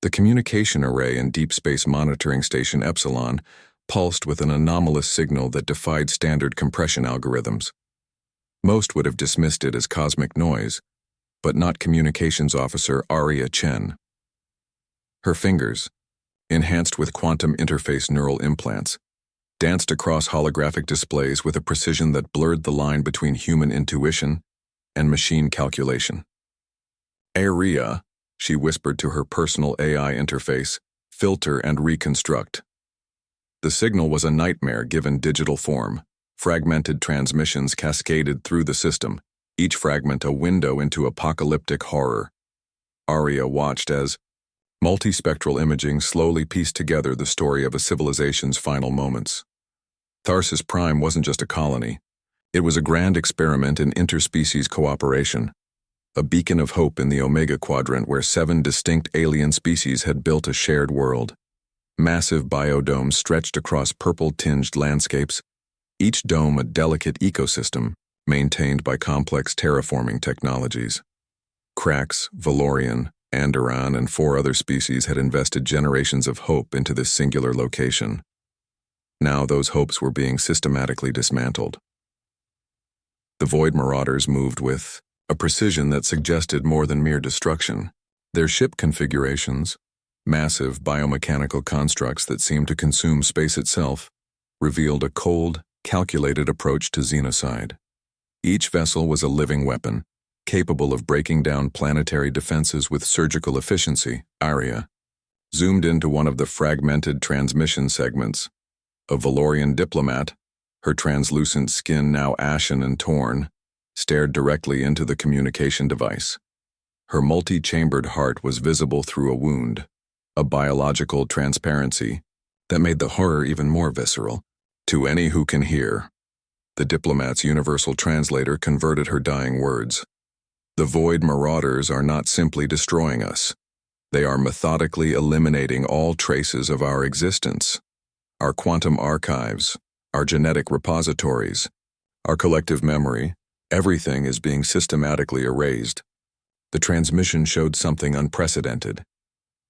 The communication array in Deep Space Monitoring Station Epsilon pulsed with an anomalous signal that defied standard compression algorithms. Most would have dismissed it as cosmic noise, but not Communications Officer Aria Chen. Her fingers, enhanced with quantum interface neural implants, danced across holographic displays with a precision that blurred the line between human intuition and machine calculation. Aria, she whispered to her personal AI interface, filter and reconstruct. The signal was a nightmare given digital form. Fragmented transmissions cascaded through the system, each fragment a window into apocalyptic horror. Aria watched as multispectral imaging slowly pieced together the story of a civilization's final moments. Tharsis Prime wasn't just a colony. It was a grand experiment in interspecies cooperation, a beacon of hope in the Omega Quadrant where 7 distinct alien species had built a shared world. Massive biodomes stretched across purple-tinged landscapes, each dome a delicate ecosystem maintained by complex terraforming technologies. Krax, Valorian, Andoran, and 4 other species had invested generations of hope into this singular location. Now those hopes were being systematically dismantled. The Void Marauders moved with a precision that suggested more than mere destruction. Their ship configurations, massive biomechanical constructs that seemed to consume space itself, revealed a cold, calculated approach to xenocide. Each vessel was a living weapon, capable of breaking down planetary defenses with surgical efficiency. Aria zoomed into one of the fragmented transmission segments. A Valorian diplomat, her translucent skin now ashen and torn, stared directly into the communication device. Her multi-chambered heart was visible through a wound, a biological transparency that made the horror even more visceral. To any who can hear, the diplomat's universal translator converted her dying words. The Void Marauders are not simply destroying us. They are methodically eliminating all traces of our existence. Our quantum archives, our genetic repositories, our collective memory, everything is being systematically erased. The transmission showed something unprecedented.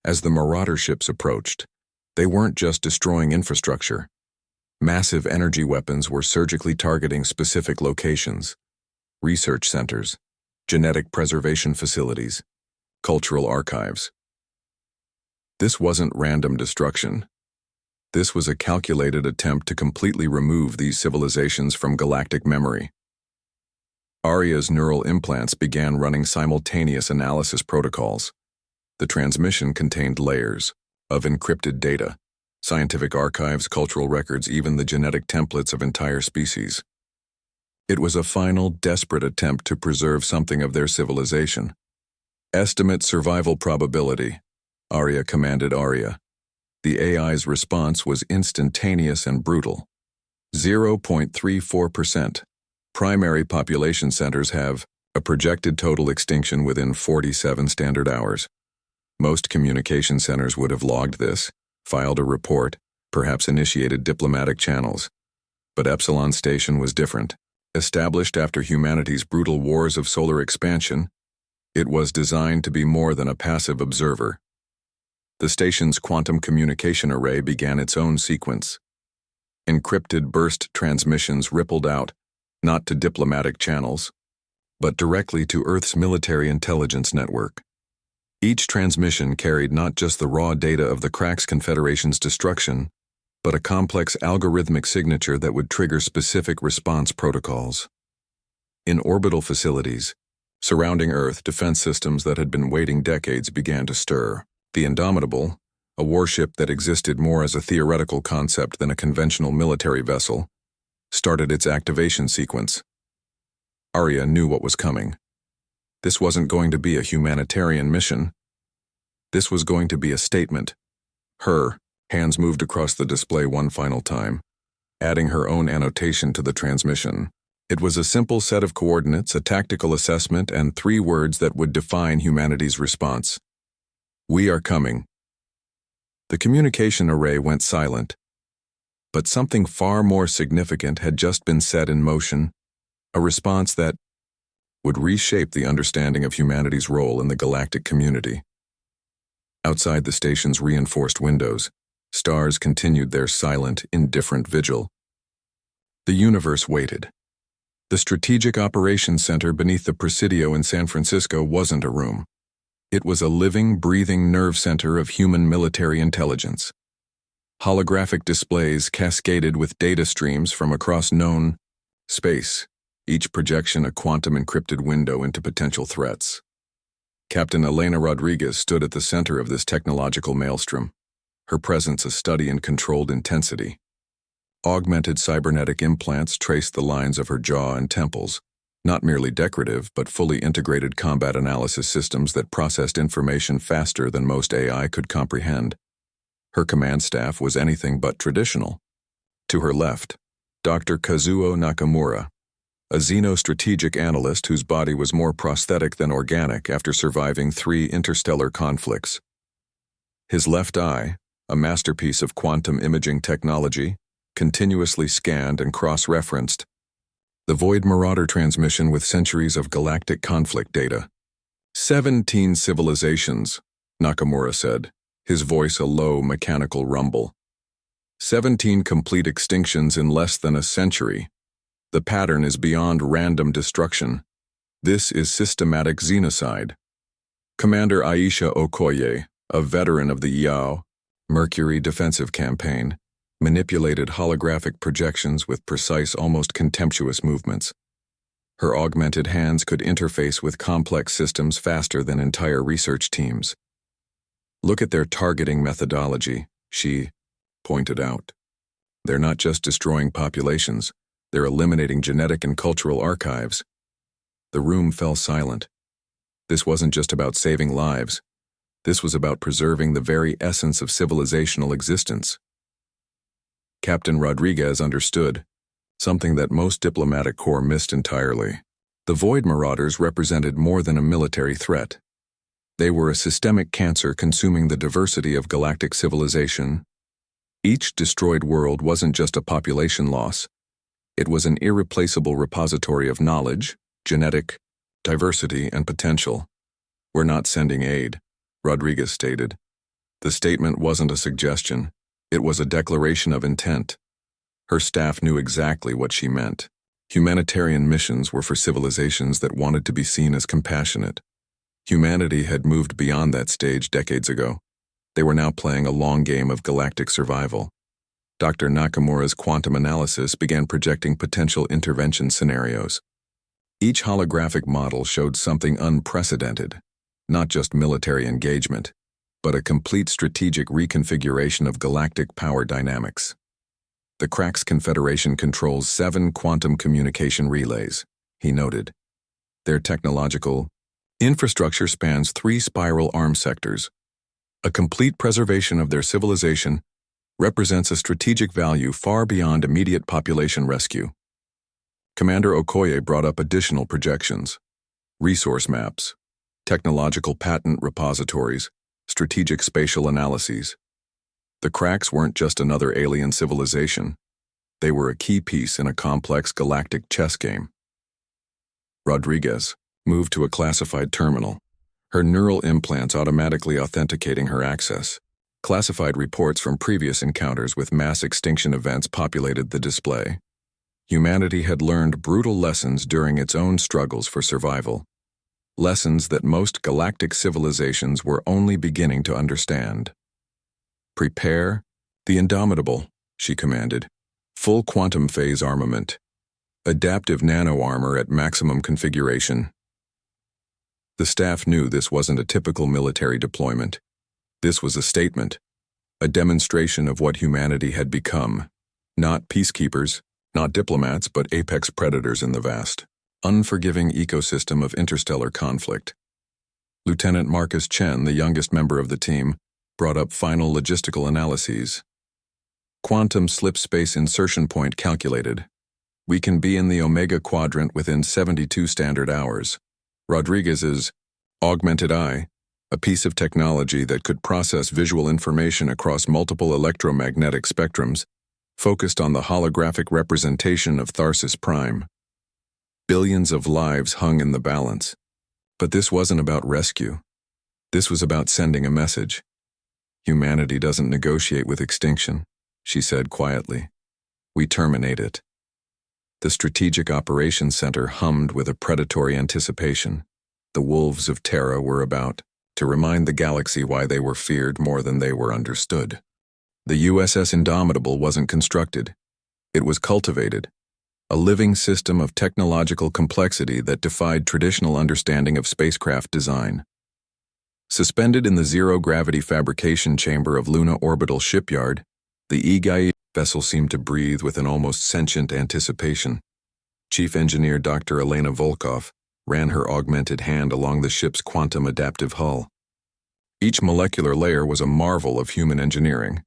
As the Marauder ships approached, they weren't just destroying infrastructure. Massive energy weapons were surgically targeting specific locations: research centers, genetic preservation facilities, cultural archives. This wasn't random destruction. This was a calculated attempt to completely remove these civilizations from galactic memory. Aria's neural implants began running simultaneous analysis protocols. The transmission contained layers of encrypted data, scientific archives, cultural records, even the genetic templates of entire species. It was a final, desperate attempt to preserve something of their civilization. Estimate survival probability, Aria commanded Aria. The AI's response was instantaneous and brutal. 0.34%. Primary population centers have a projected total extinction within 47 standard hours. Most communication centers would have logged this, filed a report, perhaps initiated diplomatic channels. But Epsilon Station was different. Established after humanity's brutal wars of solar expansion, it was designed to be more than a passive observer. The station's quantum communication array began its own sequence. Encrypted burst transmissions rippled out, not to diplomatic channels, but directly to Earth's military intelligence network. Each transmission carried not just the raw data of the Krax Confederation's destruction, but a complex algorithmic signature that would trigger specific response protocols. In orbital facilities surrounding Earth, defense systems that had been waiting decades began to stir. The Indomitable, a warship that existed more as a theoretical concept than a conventional military vessel, started its activation sequence. Aria knew what was coming. This wasn't going to be a humanitarian mission. This was going to be a statement. Her hands moved across the display one final time, adding her own annotation to the transmission. It was a simple set of coordinates, a tactical assessment, and 3 words that would define humanity's response. We are coming. The communication array went silent, but something far more significant had just been set in motion, a response that would reshape the understanding of humanity's role in the galactic community. Outside the station's reinforced windows, stars continued their silent, indifferent vigil. The universe waited. The Strategic Operations Center beneath the Presidio in San Francisco wasn't a room. It was a living, breathing nerve center of human military intelligence. Holographic displays cascaded with data streams from across known space, each projection a quantum-encrypted window into potential threats. Captain Elena Rodriguez stood at the center of this technological maelstrom, her presence a study in controlled intensity. Augmented cybernetic implants traced the lines of her jaw and temples, not merely decorative but fully integrated combat analysis systems that processed information faster than most AI could comprehend. Her command staff was anything but traditional. To her left, Dr. Kazuo Nakamura, a xenostrategic analyst whose body was more prosthetic than organic after surviving 3 interstellar conflicts. His left eye, a masterpiece of quantum imaging technology, continuously scanned and cross-referenced the Void Marauder transmission with centuries of galactic conflict data. 17 civilizations, Nakamura said, his voice a low, mechanical rumble. 17 complete extinctions in less than a century. The pattern is beyond random destruction. This is systematic xenocide. Commander Aisha Okoye, a veteran of the Yao, Mercury defensive campaign, manipulated holographic projections with precise, almost contemptuous movements. Her augmented hands could interface with complex systems faster than entire research teams. Look at their targeting methodology, she pointed out. They're not just destroying populations, they're eliminating genetic and cultural archives. The room fell silent. This wasn't just about saving lives. This was about preserving the very essence of civilizational existence. Captain Rodriguez understood, something that most diplomatic corps missed entirely. The Void Marauders represented more than a military threat. They were a systemic cancer consuming the diversity of galactic civilization. Each destroyed world wasn't just a population loss. It was an irreplaceable repository of knowledge, genetic, diversity, and potential. We're not sending aid, Rodriguez stated. The statement wasn't a suggestion. It was a declaration of intent. Her staff knew exactly what she meant. Humanitarian missions were for civilizations that wanted to be seen as compassionate. Humanity had moved beyond that stage decades ago. They were now playing a long game of galactic survival. Dr. Nakamura's quantum analysis began projecting potential intervention scenarios. Each holographic model showed something unprecedented, not just military engagement, but a complete strategic reconfiguration of galactic power dynamics. The Krax Confederation controls 7 quantum communication relays, he noted. Their technological infrastructure spans 3 spiral arm sectors. A complete preservation of their civilization represents a strategic value far beyond immediate population rescue. Commander Okoye brought up additional projections, resource maps, technological patent repositories, strategic spatial analyses. The Krax weren't just another alien civilization. They were a key piece in a complex galactic chess game. Rodriguez moved to a classified terminal, her neural implants automatically authenticating her access. Classified reports from previous encounters with mass extinction events populated the display. Humanity had learned brutal lessons during its own struggles for survival. Lessons that most galactic civilizations were only beginning to understand. Prepare the Indomitable, she commanded. Full quantum phase armament. Adaptive nano-armor at maximum configuration. The staff knew this wasn't a typical military deployment. This was a statement, a demonstration of what humanity had become. Not peacekeepers, not diplomats, but apex predators in the vast, unforgiving ecosystem of interstellar conflict. Lieutenant Marcus Chen, the youngest member of the team, brought up final logistical analyses. Quantum slip space insertion point calculated. We can be in the Omega Quadrant within 72 standard hours. Rodriguez's augmented eye, a piece of technology that could process visual information across multiple electromagnetic spectrums, focused on the holographic representation of Tharsis Prime. Billions of lives hung in the balance. But this wasn't about rescue. This was about sending a message. Humanity doesn't negotiate with extinction, she said quietly. We terminate it. The Strategic Operations Center hummed with a predatory anticipation. The wolves of Terra were about to remind the galaxy why they were feared more than they were understood. The USS Indomitable wasn't constructed. It was cultivated, a living system of technological complexity that defied traditional understanding of spacecraft design. Suspended in the zero-gravity fabrication chamber of Luna Orbital Shipyard, the EGAI vessel seemed to breathe with an almost sentient anticipation. Chief Engineer Dr. Elena Volkov ran her augmented hand along the ship's quantum adaptive hull. Each molecular layer was a marvel of human engineering,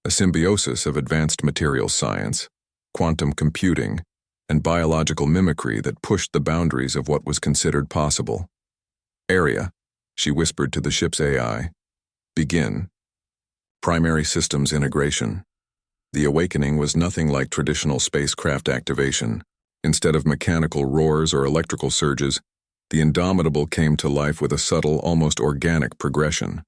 a symbiosis of advanced materials science, quantum computing, and biological mimicry that pushed the boundaries of what was considered possible. Area, she whispered to the ship's AI. Begin. Primary systems integration. The awakening was nothing like traditional spacecraft activation. Instead of mechanical roars or electrical surges, the Indomitable came to life with a subtle, almost organic progression.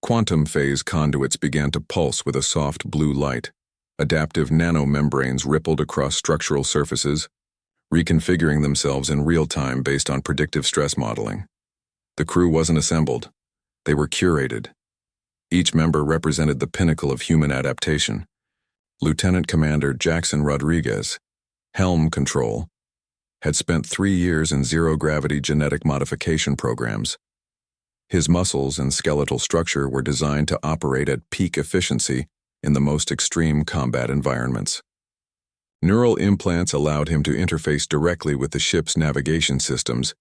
Quantum phase conduits began to pulse with a soft blue light. Adaptive nanomembranes rippled across structural surfaces, reconfiguring themselves in real time based on predictive stress modeling. The crew wasn't assembled. They were curated. Each member represented the pinnacle of human adaptation. Lieutenant Commander Jackson Rodriguez, Helm Control, had spent 3 years in zero-gravity genetic modification programs. His muscles and skeletal structure were designed to operate at peak efficiency in the most extreme combat environments. Neural implants allowed him to interface directly with the ship's navigation systems,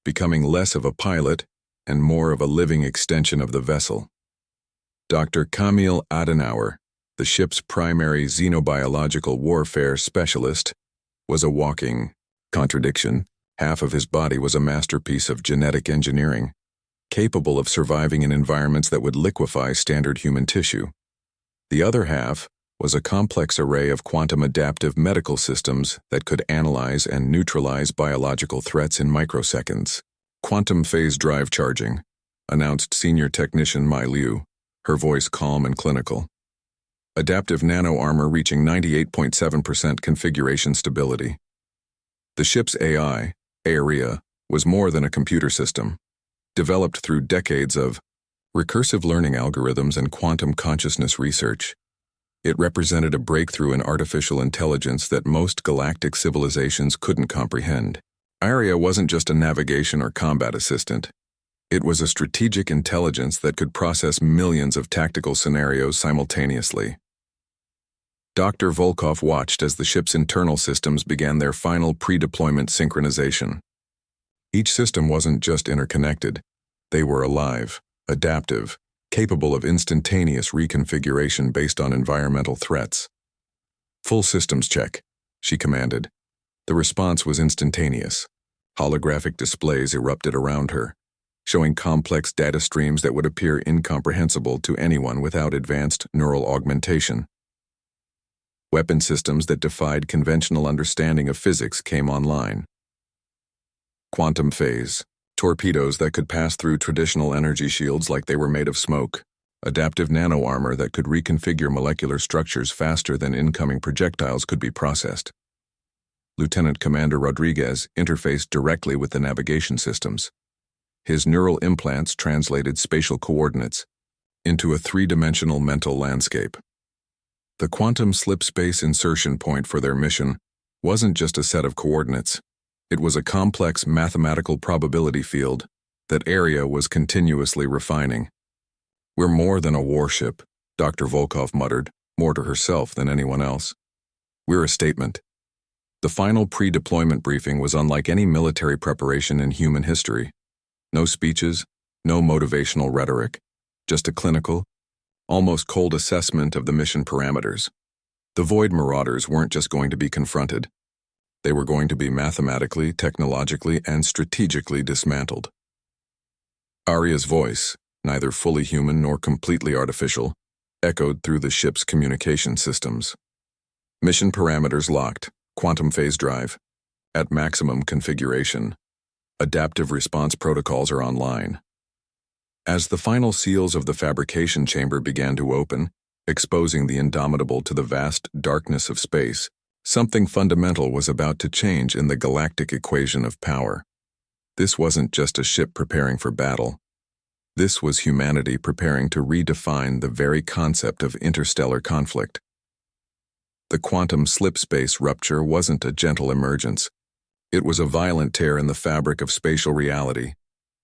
becoming less of a pilot and more of a living extension of the vessel. Dr. Camille Adenauer, the ship's primary xenobiological warfare specialist, was a walking contradiction. Half of his body was a masterpiece of genetic engineering, capable of surviving in environments that would liquefy standard human tissue. The other half was a complex array of quantum adaptive medical systems that could analyze and neutralize biological threats in microseconds. Quantum phase drive charging, announced Senior Technician Mai Liu, her voice calm and clinical. Adaptive nano armor reaching 98.7% configuration stability. The ship's AI, ARIA, was more than a computer system, developed through decades of recursive learning algorithms and quantum consciousness research. It represented a breakthrough in artificial intelligence that most galactic civilizations couldn't comprehend. ARIA wasn't just a navigation or combat assistant. It was a strategic intelligence that could process millions of tactical scenarios simultaneously. Dr. Volkov watched as the ship's internal systems began their final pre-deployment synchronization. Each system wasn't just interconnected. They were alive, adaptive, capable of instantaneous reconfiguration based on environmental threats. Full systems check, she commanded. The response was instantaneous. Holographic displays erupted around her, showing complex data streams that would appear incomprehensible to anyone without advanced neural augmentation. Weapon systems that defied conventional understanding of physics came online. Quantum phase, torpedoes that could pass through traditional energy shields like they were made of smoke, adaptive nano armor that could reconfigure molecular structures faster than incoming projectiles could be processed. Lieutenant Commander Rodriguez interfaced directly with the navigation systems. His neural implants translated spatial coordinates into a three-dimensional mental landscape. The quantum slip space insertion point for their mission wasn't just a set of coordinates. It was a complex mathematical probability field that ARIA was continuously refining. We're more than a warship, Dr. Volkov muttered, more to herself than anyone else. We're a statement. The final pre-deployment briefing was unlike any military preparation in human history. No speeches, no motivational rhetoric, just a clinical, almost cold assessment of the mission parameters. The Void Marauders weren't just going to be confronted. They were going to be mathematically, technologically, and strategically dismantled. Aria's voice, neither fully human nor completely artificial, echoed through the ship's communication systems. Mission parameters locked, quantum phase drive, at maximum configuration. Adaptive response protocols are online. As the final seals of the fabrication chamber began to open, exposing the Indomitable to the vast darkness of space, something fundamental was about to change in the galactic equation of power. This wasn't just a ship preparing for battle. This was humanity preparing to redefine the very concept of interstellar conflict. The quantum slip-space rupture wasn't a gentle emergence. It was a violent tear in the fabric of spatial reality,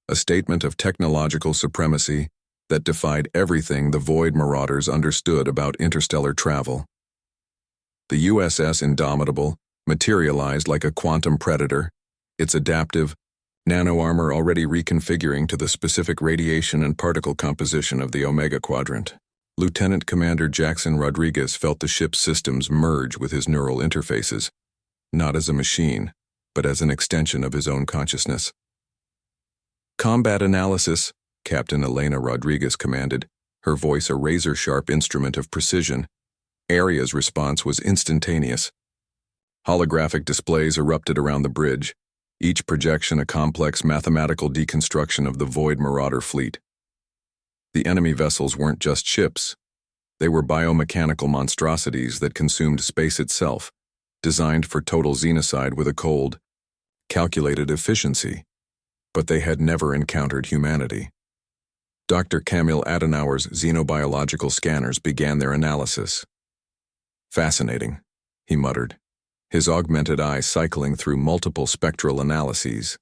a statement of technological supremacy that defied everything the Void Marauders understood about interstellar travel. The USS Indomitable materialized like a quantum predator, its adaptive, nano-armor already reconfiguring to the specific radiation and particle composition of the Omega Quadrant. Lieutenant Commander Jackson Rodriguez felt the ship's systems merge with his neural interfaces, not as a machine, but as an extension of his own consciousness. "Combat analysis," Captain Elena Rodriguez commanded, her voice a razor-sharp instrument of precision. Aria's response was instantaneous. Holographic displays erupted around the bridge, each projection a complex mathematical deconstruction of the Void Marauder fleet. The enemy vessels weren't just ships. They were biomechanical monstrosities that consumed space itself, designed for total xenocide with a cold, calculated efficiency. But they had never encountered humanity. Dr. Camille Adenauer's xenobiological scanners began their analysis. "Fascinating," he muttered, his augmented eye cycling through multiple spectral analyses.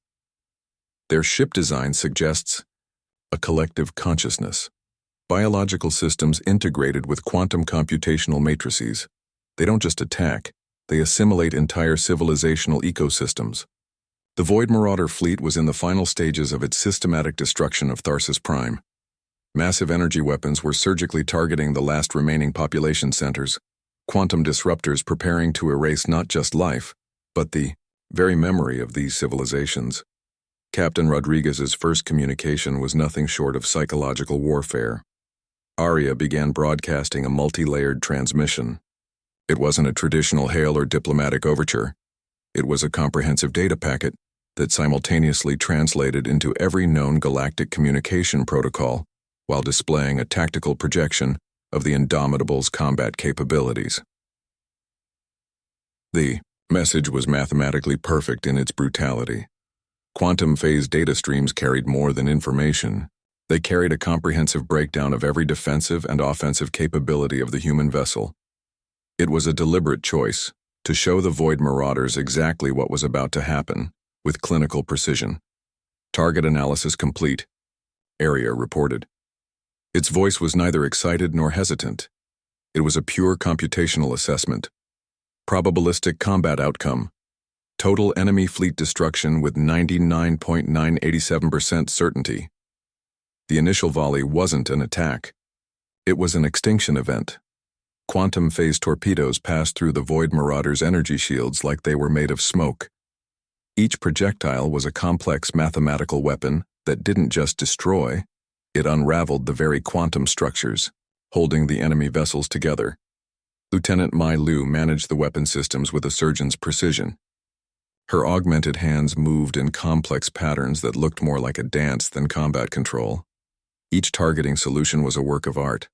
"Their ship design suggests a collective consciousness. Biological systems integrated with quantum computational matrices. They don't just attack, they assimilate entire civilizational ecosystems." The Void Marauder fleet was in the final stages of its systematic destruction of Tharsis Prime. Massive energy weapons were surgically targeting the last remaining population centers, quantum disruptors preparing to erase not just life, but the very memory of these civilizations. Captain Rodriguez's first communication was nothing short of psychological warfare. Aria began broadcasting a multi-layered transmission. It wasn't a traditional hail or diplomatic overture. It was a comprehensive data packet that simultaneously translated into every known galactic communication protocol while displaying a tactical projection of the Indomitable's combat capabilities. The message was mathematically perfect in its brutality. Quantum phase data streams carried more than information. They carried a comprehensive breakdown of every defensive and offensive capability of the human vessel. It was a deliberate choice to show the Void Marauders exactly what was about to happen, with clinical precision. "Target analysis complete," Aria reported. Its voice was neither excited nor hesitant. It was a pure computational assessment. Probabilistic combat outcome. Total enemy fleet destruction with 99.987% certainty. The initial volley wasn't an attack. It was an extinction event. Quantum phase torpedoes passed through the Void Marauders' energy shields like they were made of smoke. Each projectile was a complex mathematical weapon that didn't just destroy, it unraveled the very quantum structures, holding the enemy vessels together. Lieutenant Mai Lu managed the weapon systems with a surgeon's precision. Her augmented hands moved in complex patterns that looked more like a dance than combat control. Each targeting solution was a work of art,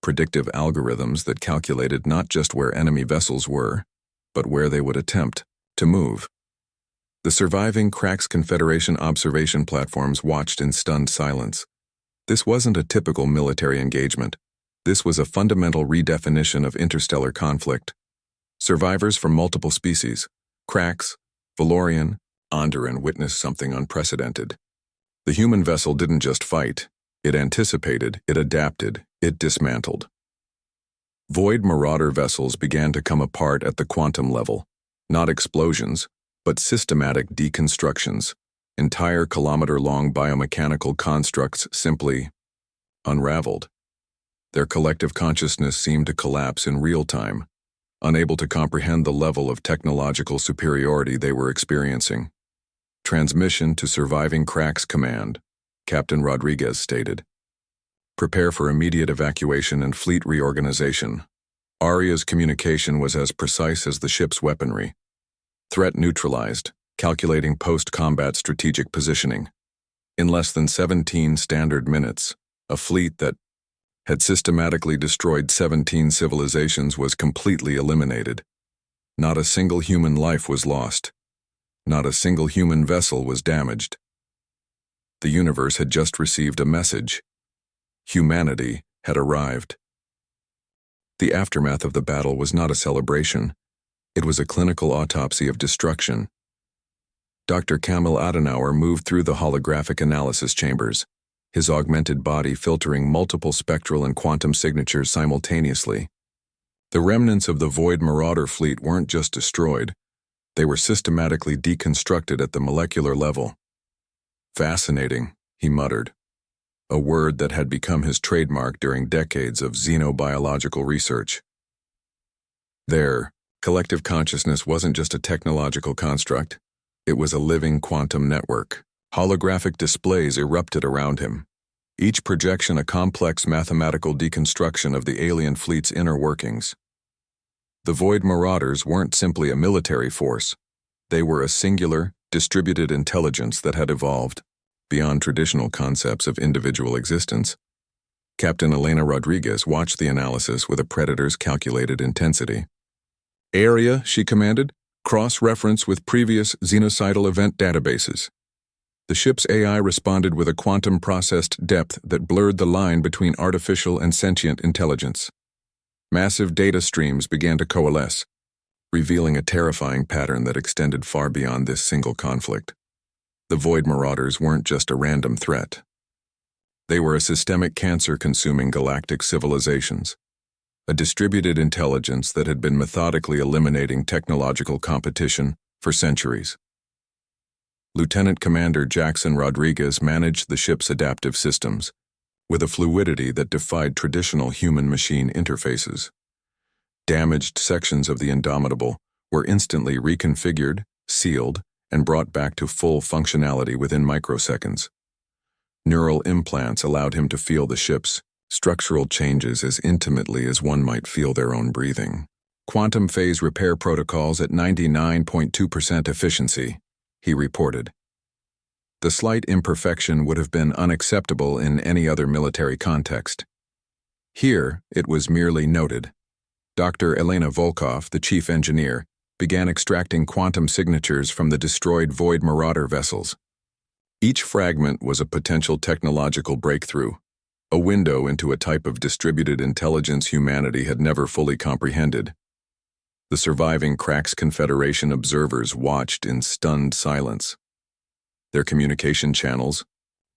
predictive algorithms that calculated not just where enemy vessels were, but where they would attempt to move. The surviving Cracks Confederation observation platforms watched in stunned silence. This wasn't a typical military engagement. This was a fundamental redefinition of interstellar conflict. Survivors from multiple species, Cracks, Valorian, Onderan, witnessed something unprecedented. The human vessel didn't just fight. It anticipated, it adapted, it dismantled. Void Marauder vessels began to come apart at the quantum level, not explosions, but systematic deconstructions, entire kilometer-long biomechanical constructs simply unraveled. Their collective consciousness seemed to collapse in real time, unable to comprehend the level of technological superiority they were experiencing. "Transmission to surviving Cracks Command," Captain Rodriguez stated. "Prepare for immediate evacuation and fleet reorganization." Aria's communication was as precise as the ship's weaponry. "Threat neutralized, calculating post-combat strategic positioning." In less than 17 standard minutes, a fleet that had systematically destroyed 17 civilizations was completely eliminated. Not a single human life was lost. Not a single human vessel was damaged. The universe had just received a message. Humanity had arrived. The aftermath of the battle was not a celebration. It was a clinical autopsy of destruction. Dr. Kamil Adenauer moved through the holographic analysis chambers, his augmented body filtering multiple spectral and quantum signatures simultaneously. The remnants of the Void Marauder fleet weren't just destroyed, they were systematically deconstructed at the molecular level. Fascinating, he muttered, a word that had become his trademark during decades of xenobiological research. Their collective consciousness wasn't just a technological construct, it was a living quantum network. Holographic displays erupted around him, each projection a complex mathematical deconstruction of the alien fleet's inner workings. The Void Marauders weren't simply a military force. They were a singular, distributed intelligence that had evolved beyond traditional concepts of individual existence. Captain Elena Rodriguez watched the analysis with a predator's calculated intensity. "Area," she commanded, "cross-reference with previous xenocidal event databases." The ship's AI responded with a quantum-processed depth that blurred the line between artificial and sentient intelligence. Massive data streams began to coalesce, revealing a terrifying pattern that extended far beyond this single conflict. The Void Marauders weren't just a random threat. They were a systemic cancer consuming galactic civilizations, a distributed intelligence that had been methodically eliminating technological competition for centuries. Lieutenant Commander Jackson Rodriguez managed the ship's adaptive systems with a fluidity that defied traditional human-machine interfaces. Damaged sections of the Indomitable were instantly reconfigured, sealed, and brought back to full functionality within microseconds. Neural implants allowed him to feel the ship's structural changes as intimately as one might feel their own breathing. Quantum phase repair protocols at 99.2% efficiency, he reported. The slight imperfection would have been unacceptable in any other military context. Here, it was merely noted. Dr. Elena Volkov, the chief engineer, began extracting quantum signatures from the destroyed Void Marauder vessels. Each fragment was a potential technological breakthrough, a window into a type of distributed intelligence humanity had never fully comprehended. The surviving Cracks Confederation observers watched in stunned silence. Their communication channels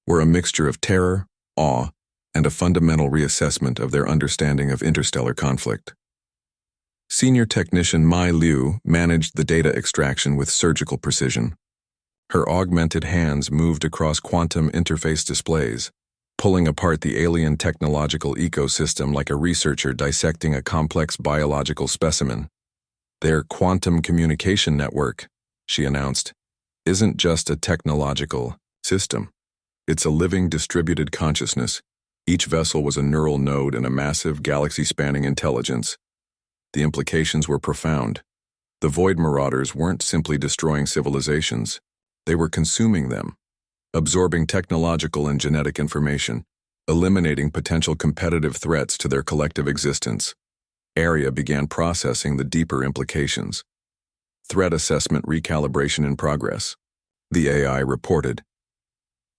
were a mixture of terror, awe, and a fundamental reassessment of their understanding of interstellar conflict. Senior technician Mai Liu managed the data extraction with surgical precision. Her augmented hands moved across quantum interface displays, pulling apart the alien technological ecosystem like a researcher dissecting a complex biological specimen. Their quantum communication network, she announced, isn't just a technological system. It's a living distributed consciousness. Each vessel was a neural node in a massive galaxy-spanning intelligence. The implications were profound. The Void Marauders weren't simply destroying civilizations. They were consuming them, absorbing technological and genetic information, eliminating potential competitive threats to their collective existence. Area began processing the deeper implications. Threat assessment recalibration in progress, the AI reported.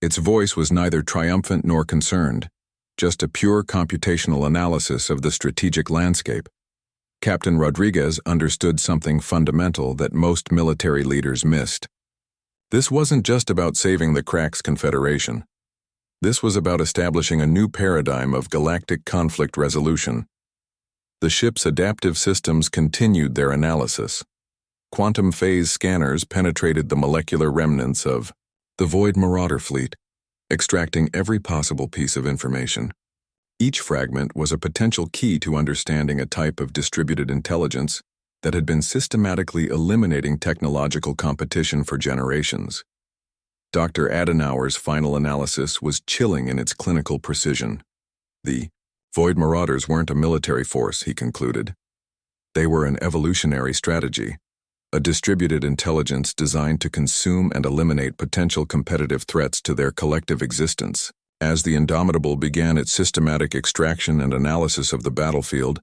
Its voice was neither triumphant nor concerned, just a pure computational analysis of the strategic landscape. Captain Rodriguez understood something fundamental that most military leaders missed. This wasn't just about saving the Cracks Confederation. This was about establishing a new paradigm of galactic conflict resolution. The ship's adaptive systems continued their analysis. Quantum phase scanners penetrated the molecular remnants of the Void Marauder fleet, extracting every possible piece of information. Each fragment was a potential key to understanding a type of distributed intelligence that had been systematically eliminating technological competition for generations. Dr. Adenauer's final analysis was chilling in its clinical precision. The Void Marauders weren't a military force, he concluded. They were an evolutionary strategy, a distributed intelligence designed to consume and eliminate potential competitive threats to their collective existence. As the Indomitable began its systematic extraction and analysis of the battlefield,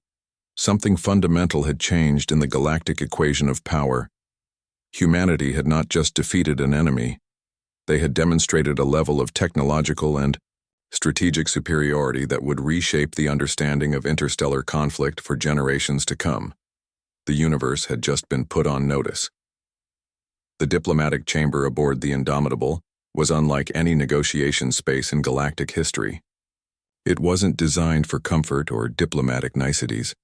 something fundamental had changed in the galactic equation of power. Humanity had not just defeated an enemy, they had demonstrated a level of technological and strategic superiority that would reshape the understanding of interstellar conflict for generations to come. The universe had just been put on notice. The diplomatic chamber aboard the Indomitable was unlike any negotiation space in galactic history. It wasn't designed for comfort or diplomatic niceties.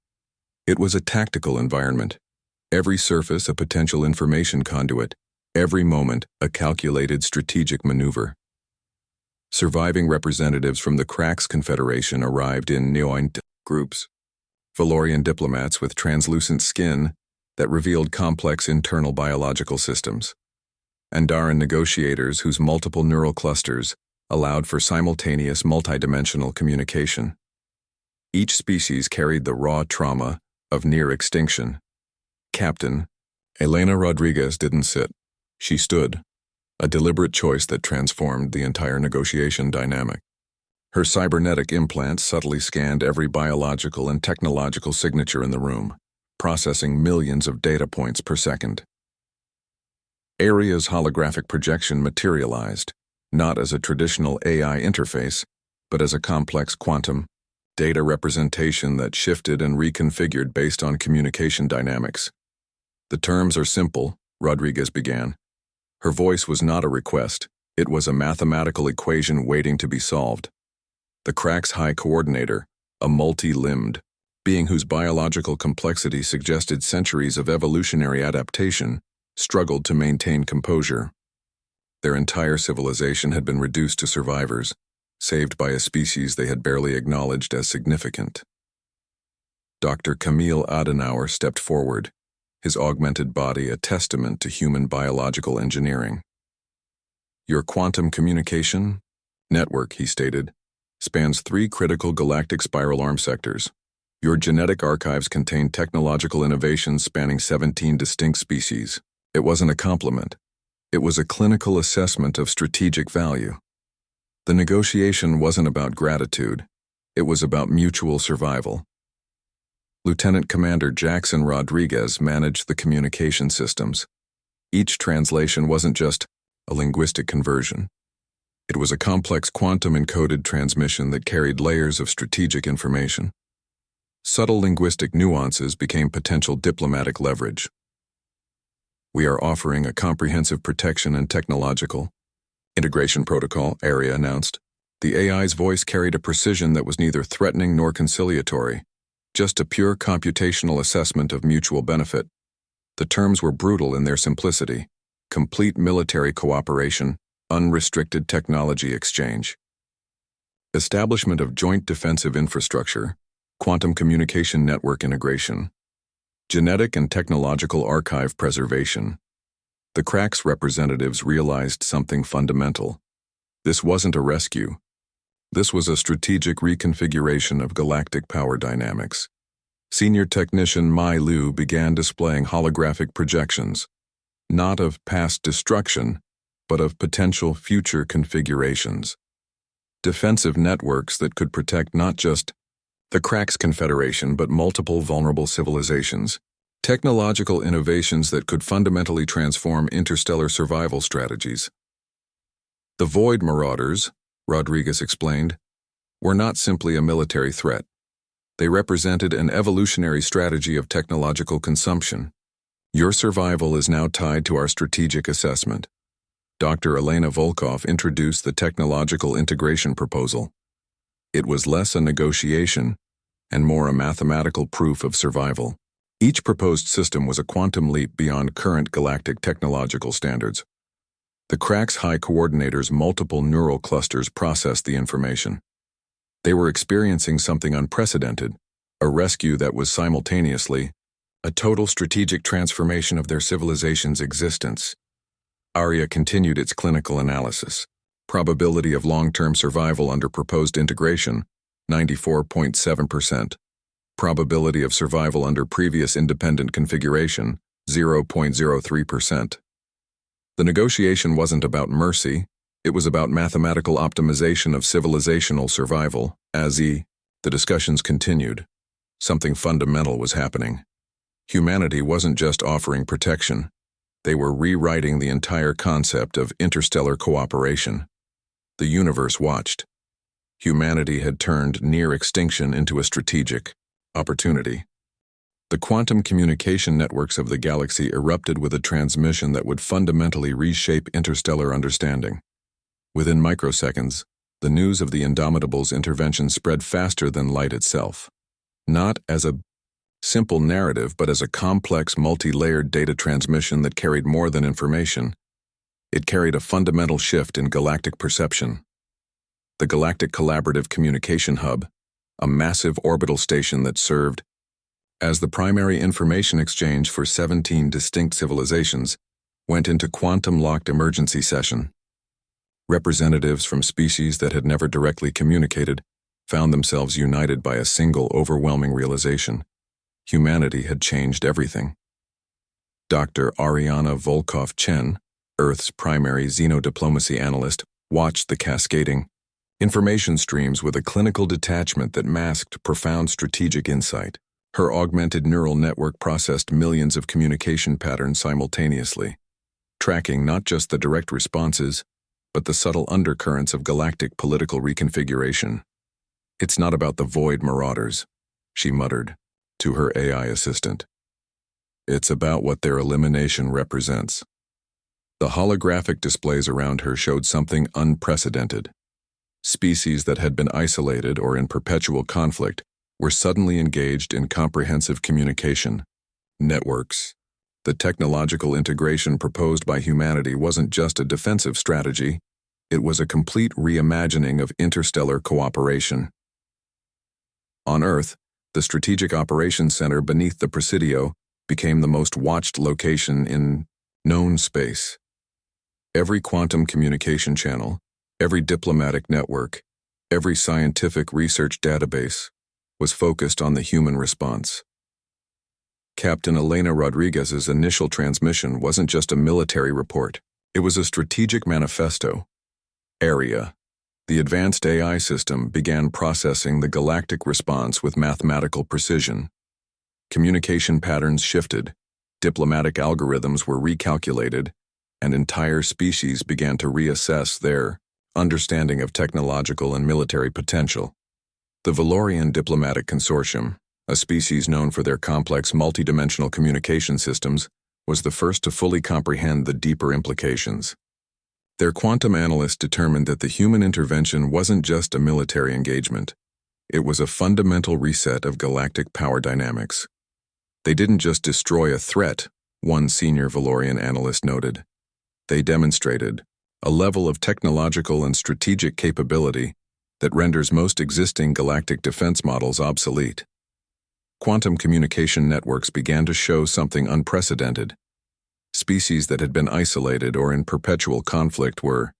It was a tactical environment. Every surface a potential information conduit, every moment a calculated strategic maneuver. Surviving representatives from the Cracks Confederation arrived in defiant groups, Valorian diplomats with translucent skin that revealed complex internal biological systems, Andaran negotiators whose multiple neural clusters allowed for simultaneous multidimensional communication. Each species carried the raw trauma of near extinction. Captain Elena Rodriguez didn't sit. She stood, a deliberate choice that transformed the entire negotiation dynamic. Her cybernetic implants subtly scanned every biological and technological signature in the room, processing millions of data points per second. Aria's holographic projection materialized, not as a traditional AI interface, but as a complex quantum data representation that shifted and reconfigured based on communication dynamics. The terms are simple, Rodriguez began. Her voice was not a request, it was a mathematical equation waiting to be solved. The Cracks High Coordinator, a multi-limbed being whose biological complexity suggested centuries of evolutionary adaptation, struggled to maintain composure. Their entire civilization had been reduced to survivors, saved by a species they had barely acknowledged as significant. Dr. Camille Adenauer stepped forward, his augmented body a testament to human biological engineering. Your quantum communication network, he stated, spans 3 critical galactic spiral arm sectors. Your genetic archives contain technological innovations spanning 17 distinct species. It wasn't a compliment. It was a clinical assessment of strategic value. The negotiation wasn't about gratitude. It was about mutual survival. Lieutenant Commander Jackson Rodriguez managed the communication systems. Each translation wasn't just a linguistic conversion. It was a complex quantum-encoded transmission that carried layers of strategic information. Subtle linguistic nuances became potential diplomatic leverage. We are offering a comprehensive protection and technological integration protocol, Aria announced. The AI's voice carried a precision that was neither threatening nor conciliatory, just a pure computational assessment of mutual benefit. The terms were brutal in their simplicity: complete military cooperation, unrestricted technology exchange, establishment of joint defensive infrastructure, quantum communication network integration, genetic and technological archive preservation. The Cracks representatives realized something fundamental. This wasn't a rescue. This was a strategic reconfiguration of galactic power dynamics. Senior technician Mai Lu began displaying holographic projections, not of past destruction, but of potential future configurations. Defensive networks that could protect not just the Cracks Confederation but multiple vulnerable civilizations. Technological innovations that could fundamentally transform interstellar survival strategies. The Void Marauders, Rodriguez explained, were not simply a military threat. They represented an evolutionary strategy of technological consumption. Your survival is now tied to our strategic assessment. Dr. Elena Volkov introduced the technological integration proposal. It was less a negotiation and more a mathematical proof of survival. Each proposed system was a quantum leap beyond current galactic technological standards. The Cracks High Coordinator's multiple neural clusters processed the information. They were experiencing something unprecedented, a rescue that was simultaneously a total strategic transformation of their civilization's existence. Aria continued its clinical analysis. Probability of long-term survival under proposed integration, 94.7%. Probability of survival under previous independent configuration, 0.03%. The negotiation wasn't about mercy, it was about mathematical optimization of civilizational survival. The discussions continued, something fundamental was happening. Humanity wasn't just offering protection, they were rewriting the entire concept of interstellar cooperation. The universe watched. Humanity had turned near extinction into a strategic opportunity. The quantum communication networks of the galaxy erupted with a transmission that would fundamentally reshape interstellar understanding. Within microseconds, the news of the Indomitable's intervention spread faster than light itself. Not as a simple narrative, but as a complex, multi-layered data transmission that carried more than information. It carried a fundamental shift in galactic perception. The Galactic Collaborative Communication Hub, a massive orbital station that served as the primary information exchange for 17 distinct civilizations, went into quantum-locked emergency session. Representatives from species that had never directly communicated found themselves united by a single overwhelming realization. Humanity had changed everything. Dr. Ariana Volkov-Chen, Earth's primary xenodiplomacy analyst, watched the cascading information streams with a clinical detachment that masked profound strategic insight. Her augmented neural network processed millions of communication patterns simultaneously, tracking not just the direct responses, but the subtle undercurrents of galactic political reconfiguration. "It's not about the void marauders," she muttered to her AI assistant. "It's about what their elimination represents." The holographic displays around her showed something unprecedented. Species that had been isolated or in perpetual conflict were suddenly engaged in comprehensive communication. Networks. The technological integration proposed by humanity wasn't just a defensive strategy, it was a complete reimagining of interstellar cooperation. On Earth, the Strategic Operations Center beneath the Presidio became the most watched location in known space. Every quantum communication channel, every diplomatic network, every scientific research database was focused on the human response. Captain Elena Rodriguez's initial transmission wasn't just a military report, it was a strategic manifesto. Area. The advanced AI system began processing the galactic response with mathematical precision. Communication patterns shifted, diplomatic algorithms were recalculated, and entire species began to reassess their understanding of technological and military potential. The Valorian Diplomatic Consortium, a species known for their complex multidimensional communication systems, was the first to fully comprehend the deeper implications. Their quantum analysts determined that the human intervention wasn't just a military engagement. It was a fundamental reset of galactic power dynamics. They didn't just destroy a threat, one senior Valorian analyst noted. They demonstrated a level of technological and strategic capability that renders most existing galactic defense models obsolete. Quantum communication networks began to show something unprecedented. Species that had been isolated or in perpetual conflict were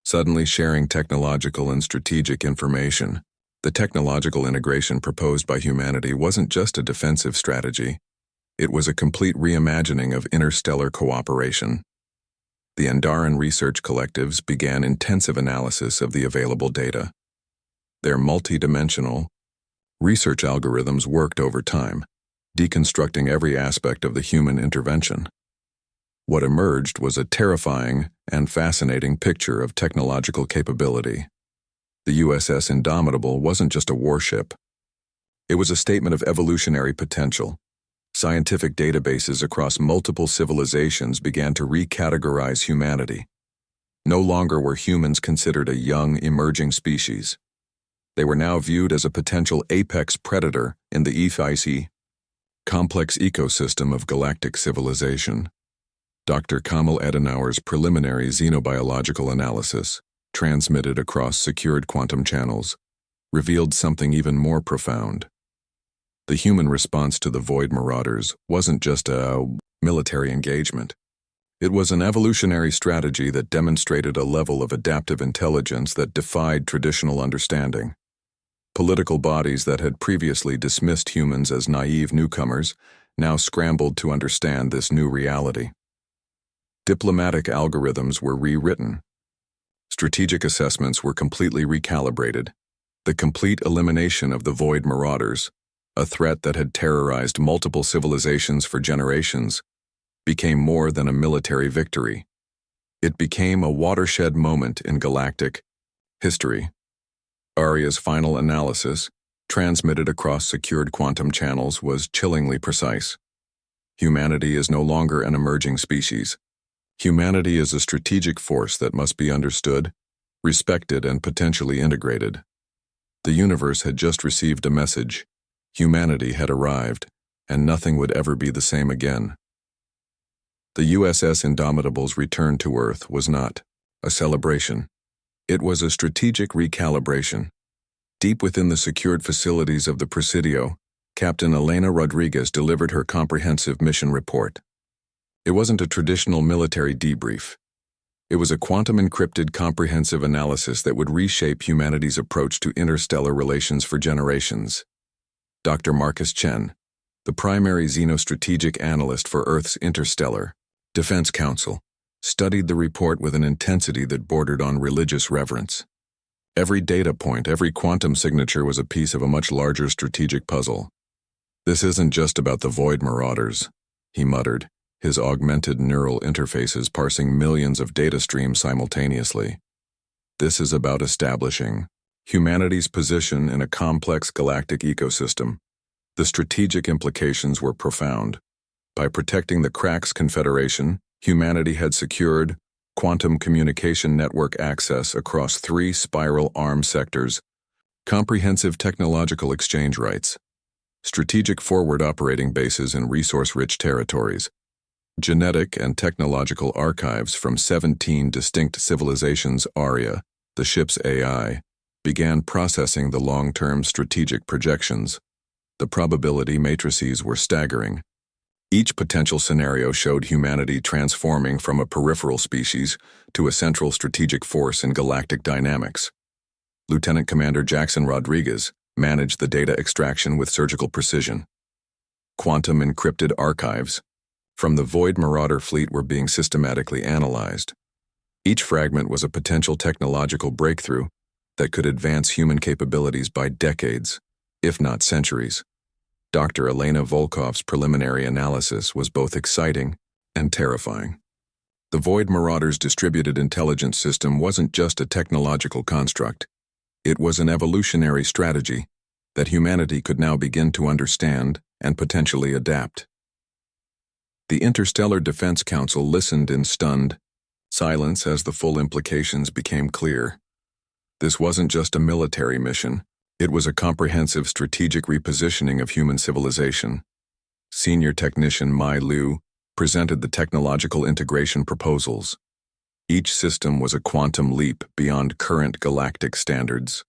suddenly sharing technological and strategic information. The technological integration proposed by humanity wasn't just a defensive strategy, it was a complete reimagining of interstellar cooperation. The Andaran research collectives began intensive analysis of the available data. Their multi-dimensional research algorithms worked over time, deconstructing every aspect of the human intervention. What emerged was a terrifying and fascinating picture of technological capability. The USS Indomitable wasn't just a warship. It was a statement of evolutionary potential. Scientific databases across multiple civilizations began to recategorize humanity. No longer were humans considered a young, emerging species. They were now viewed as a potential apex predator in the HFY complex ecosystem of galactic civilization. Dr. Kamal Adenauer's preliminary xenobiological analysis, transmitted across secured quantum channels, revealed something even more profound. The human response to the Void Marauders wasn't just a military engagement. It was an evolutionary strategy that demonstrated a level of adaptive intelligence that defied traditional understanding. Political bodies that had previously dismissed humans as naive newcomers now scrambled to understand this new reality. Diplomatic algorithms were rewritten. Strategic assessments were completely recalibrated. The complete elimination of the Void Marauders, a threat that had terrorized multiple civilizations for generations, became more than a military victory. It became a watershed moment in galactic history. Aria's final analysis, transmitted across secured quantum channels, was chillingly precise. Humanity is no longer an emerging species. Humanity is a strategic force that must be understood, respected, and potentially integrated. The universe had just received a message. Humanity had arrived, and nothing would ever be the same again. The USS Indomitable's return to Earth was not a celebration. It was a strategic recalibration. Deep within the secured facilities of the Presidio, Captain Elena Rodriguez delivered her comprehensive mission report. It wasn't a traditional military debrief. It was a quantum-encrypted comprehensive analysis that would reshape humanity's approach to interstellar relations for generations. Dr. Marcus Chen, the primary xenostrategic analyst for Earth's Interstellar Defense Council, studied the report with an intensity that bordered on religious reverence. Every data point, every quantum signature was a piece of a much larger strategic puzzle. "This isn't just about the Void Marauders," he muttered, his augmented neural interfaces parsing millions of data streams simultaneously. "This is about establishing humanity's position in a complex galactic ecosystem." The strategic implications were profound. By protecting the Cracks Confederation, humanity had secured quantum communication network access across 3 spiral arm sectors, comprehensive technological exchange rights, strategic forward operating bases in resource-rich territories, genetic and technological archives from 17 distinct civilizations. Aria, the ship's AI, began processing the long-term strategic projections. The probability matrices were staggering. Each potential scenario showed humanity transforming from a peripheral species to a central strategic force in galactic dynamics. Lieutenant Commander Jackson Rodriguez managed the data extraction with surgical precision. Quantum encrypted archives from the Void Marauder fleet were being systematically analyzed. Each fragment was a potential technological breakthrough that could advance human capabilities by decades, if not centuries. Dr. Elena Volkov's preliminary analysis was both exciting and terrifying. The Void Marauder's distributed intelligence system wasn't just a technological construct. It was an evolutionary strategy that humanity could now begin to understand and potentially adapt. The Interstellar Defense Council listened in stunned silence as the full implications became clear. This wasn't just a military mission. It was a comprehensive strategic repositioning of human civilization. Senior technician Mai Lu presented the technological integration proposals. Each system was a quantum leap beyond current galactic standards.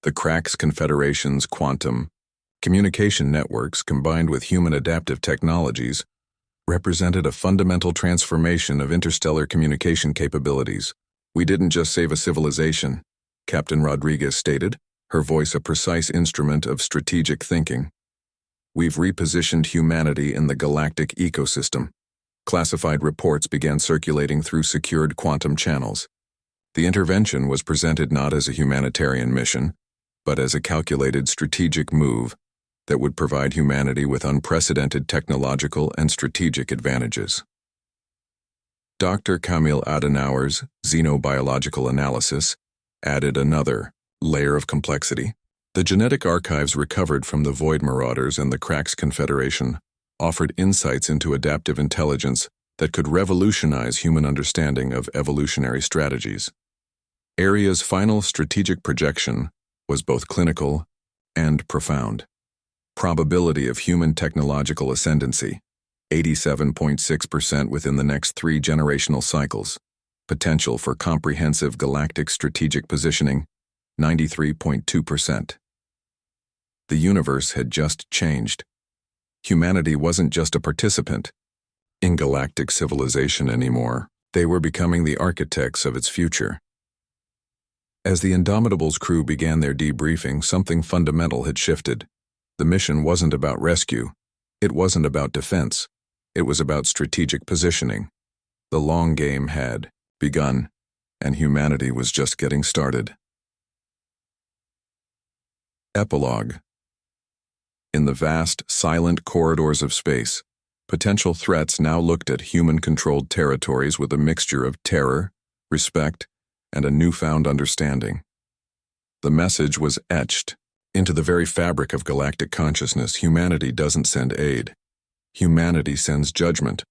The Cracks Confederation's quantum communication networks, combined with human adaptive technologies, represented a fundamental transformation of interstellar communication capabilities. "We didn't just save a civilization," Captain Rodriguez stated, her voice a precise instrument of strategic thinking. "We've repositioned humanity in the galactic ecosystem." Classified reports began circulating through secured quantum channels. The intervention was presented not as a humanitarian mission, but as a calculated strategic move that would provide humanity with unprecedented technological and strategic advantages. Dr. Camille Adenauer's xenobiological analysis added another layer of complexity. The genetic archives recovered from the Void Marauders and the Cracks Confederation offered insights into adaptive intelligence that could revolutionize human understanding of evolutionary strategies. Aria's final strategic projection was both clinical and profound. Probability of human technological ascendancy, 87.6% within the next 3 generational cycles. Potential for comprehensive galactic strategic positioning, 93.2%. The universe had just changed. Humanity wasn't just a participant in galactic civilization anymore. They were becoming the architects of its future. As the Indomitable's crew began their debriefing, something fundamental had shifted. The mission wasn't about rescue. It wasn't about defense. It was about strategic positioning. The long game had begun, and humanity was just getting started. Epilogue. In the vast, silent corridors of space, potential threats now looked at human-controlled territories with a mixture of terror, respect, and a newfound understanding. The message was etched into the very fabric of galactic consciousness. Humanity doesn't send aid. Humanity sends judgment.